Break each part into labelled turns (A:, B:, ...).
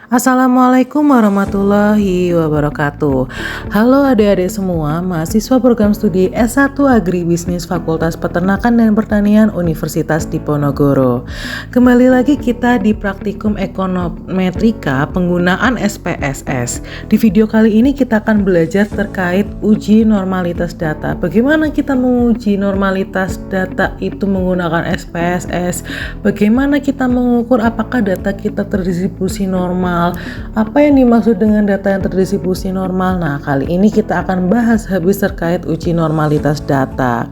A: Assalamualaikum warahmatullahi wabarakatuh. Halo adik-adik semua, mahasiswa program studi S1 Agribisnis Fakultas Peternakan dan Pertanian Universitas Diponegoro. Kembali lagi kita di praktikum ekonometrika penggunaan SPSS. Di video kali ini kita akan belajar terkait uji normalitas data. Bagaimana kita menguji normalitas data itu menggunakan SPSS? Bagaimana kita mengukur apakah data kita terdistribusi normal? Apa yang dimaksud dengan data yang terdistribusi normal? Nah, kali ini kita akan bahas habis terkait uji normalitas data.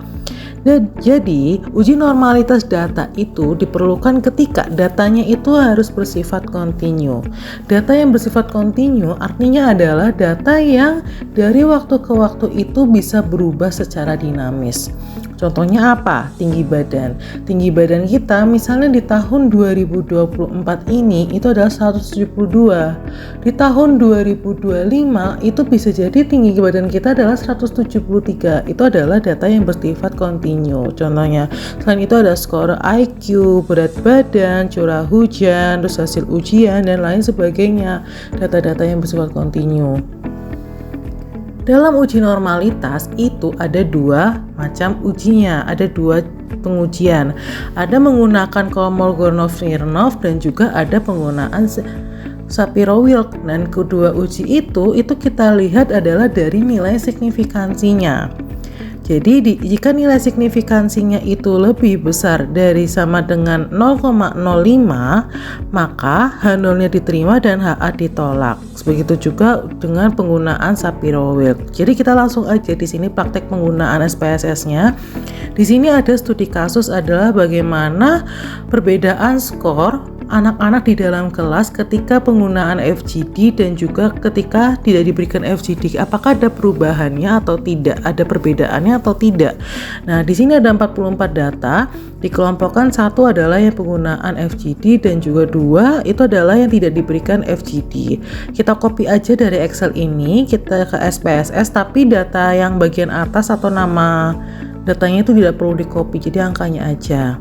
A: Jadi, uji normalitas data itu diperlukan ketika datanya itu harus bersifat kontinu. Data yang bersifat kontinu artinya adalah data yang dari waktu ke waktu itu bisa berubah secara dinamis. Contohnya apa? Tinggi badan. Tinggi badan kita misalnya di tahun 2024 ini itu adalah 172. Di tahun 2025 itu bisa jadi tinggi badan kita adalah 173. Itu adalah data yang bersifat kontinu. Contohnya, selain itu ada skor IQ, berat badan, curah hujan, terus hasil ujian dan lain sebagainya. Data-data yang bersifat kontinu. Dalam uji normalitas itu ada dua macam ujinya, ada dua pengujian. Ada menggunakan Kolmogorov-Smirnov dan juga ada penggunaan Shapiro-Wilk. Dan kedua uji itu kita lihat adalah dari nilai signifikansinya. Jadi jika nilai signifikansinya itu lebih besar dari sama dengan 0,05, maka H0-nya diterima dan HA ditolak. Begitu juga dengan penggunaan Shapiro-Wilk. Jadi kita langsung aja di sini praktek penggunaan SPSS-nya. Di sini ada studi kasus adalah bagaimana perbedaan skor anak-anak di dalam kelas ketika penggunaan FGD dan juga ketika tidak diberikan FGD, apakah ada perubahannya atau tidak, ada perbedaannya atau tidak. Nah, di sini ada 44 data, dikelompokkan satu adalah yang penggunaan FGD dan juga dua itu adalah yang tidak diberikan FGD. Kita copy aja dari Excel ini, kita ke SPSS, tapi data yang bagian atas atau nama datanya itu tidak perlu di copy, jadi angkanya aja.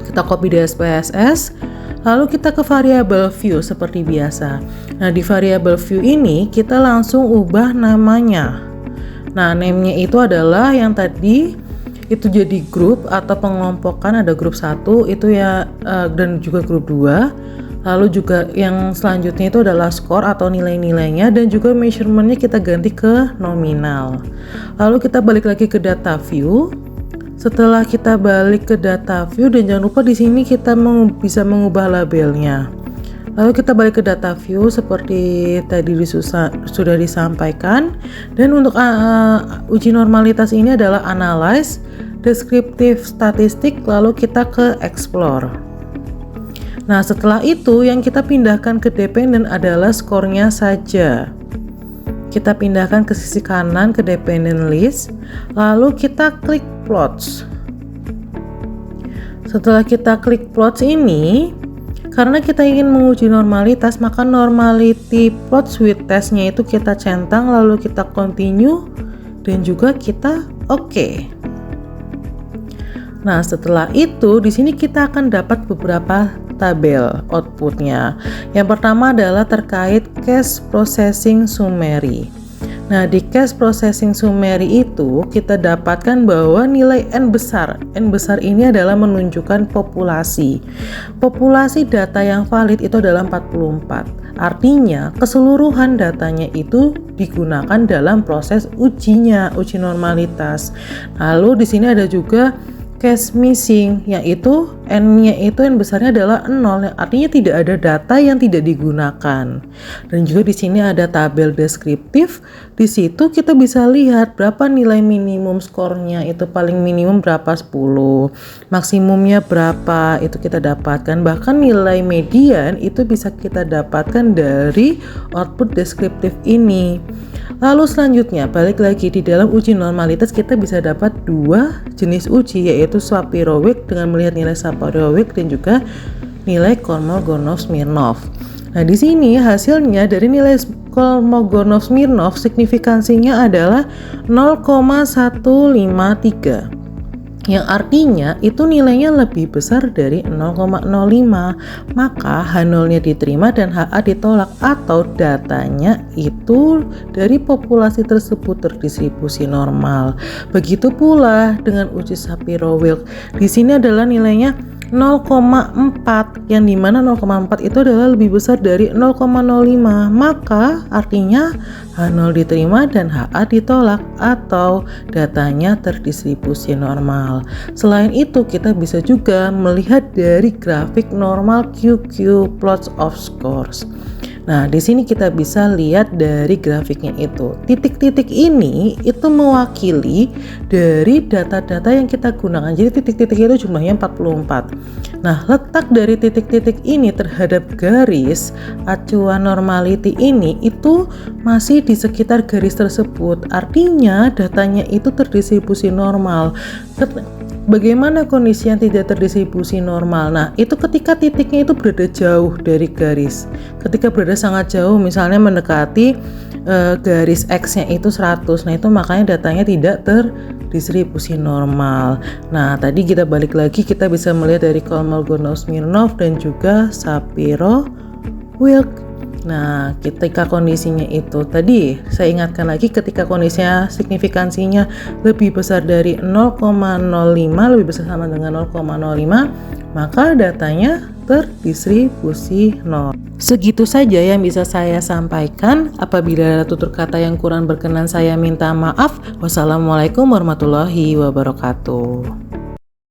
A: Kita copy di SPSS, lalu kita ke variable view seperti biasa. Nah, di variable view ini kita langsung ubah namanya. Nah, name-nya itu adalah yang tadi itu jadi grup atau pengelompokan, ada grup 1 itu ya dan juga grup 2. Lalu juga yang selanjutnya itu adalah skor atau nilai-nilainya dan juga measurement-nya kita ganti ke nominal. Lalu kita balik lagi ke data view. Setelah kita balik ke data view dan jangan lupa di sini kita bisa mengubah labelnya. Lalu kita balik ke data view seperti tadi sudah disampaikan. Dan untuk uji normalitas ini adalah analyze, descriptive statistik, lalu kita ke explore. Nah, setelah itu yang kita pindahkan ke dependent adalah skornya saja. Kita pindahkan ke sisi kanan ke dependent list, lalu kita klik plots. Setelah kita klik plots ini, karena kita ingin menguji normalitas, maka normality plots with testnya itu kita centang, lalu kita continue dan juga kita oke. Nah, setelah itu di sini kita akan dapat beberapa tabel outputnya. Yang pertama adalah terkait cash processing summary. Nah, di cash processing summary itu kita dapatkan bahwa nilai N besar ini adalah menunjukkan populasi. Populasi data yang valid itu adalah 44. Artinya keseluruhan datanya itu digunakan dalam proses ujinya, uji normalitas. Lalu di sini ada juga cash missing, yaitu N-nya itu N besarnya adalah 0, artinya tidak ada data yang tidak digunakan. Dan juga di sini ada tabel deskriptif. Di situ kita bisa lihat berapa nilai minimum skornya, itu paling minimum berapa 10, maksimumnya berapa itu kita dapatkan. Bahkan nilai median itu bisa kita dapatkan dari output deskriptif ini. Lalu selanjutnya balik lagi di dalam uji normalitas kita bisa dapat dua jenis uji, yaitu Shapiro-Wilk dengan melihat nilai Shapiro-Wilk dan juga nilai Kolmogorov-Smirnov. Nah, di sini hasilnya dari nilai Kolmogorov-Smirnov signifikansinya adalah 0,153. yang artinya itu nilainya lebih besar dari 0,05, maka H0-nya diterima dan HA ditolak atau datanya itu dari populasi tersebut terdistribusi normal. Begitu pula dengan uji Shapiro-Wilk. Di sini adalah nilainya 0,4, yang dimana 0,4 itu adalah lebih besar dari 0,05, maka artinya H0 diterima dan HA ditolak atau datanya terdistribusi normal. Selain itu, kita bisa juga melihat dari grafik normal QQ plots of scores. Nah, di sini kita bisa lihat dari grafiknya itu. Titik-titik ini itu mewakili dari data-data yang kita gunakan. Jadi titik-titik itu jumlahnya 44. Nah, letak dari titik-titik ini terhadap garis acuan normality ini itu masih di sekitar garis tersebut. Artinya datanya itu terdistribusi normal. Bagaimana kondisi yang tidak terdistribusi normal? Nah, itu ketika titiknya itu berada jauh dari garis. Ketika berada sangat jauh, misalnya mendekati garis X-nya itu 100. Nah, itu makanya datanya tidak terdistribusi normal. Nah, tadi kita balik lagi, kita bisa melihat dari Kolmogorov-Smirnov dan juga Shapiro-Wilk. Nah, ketika kondisinya itu tadi saya ingatkan lagi, ketika kondisinya signifikansinya lebih besar dari 0,05, lebih besar sama dengan 0,05, maka datanya terdistribusi nol. Segitu saja yang bisa saya sampaikan. Apabila ada tutur kata yang kurang berkenan, saya minta maaf. Wassalamualaikum warahmatullahi wabarakatuh.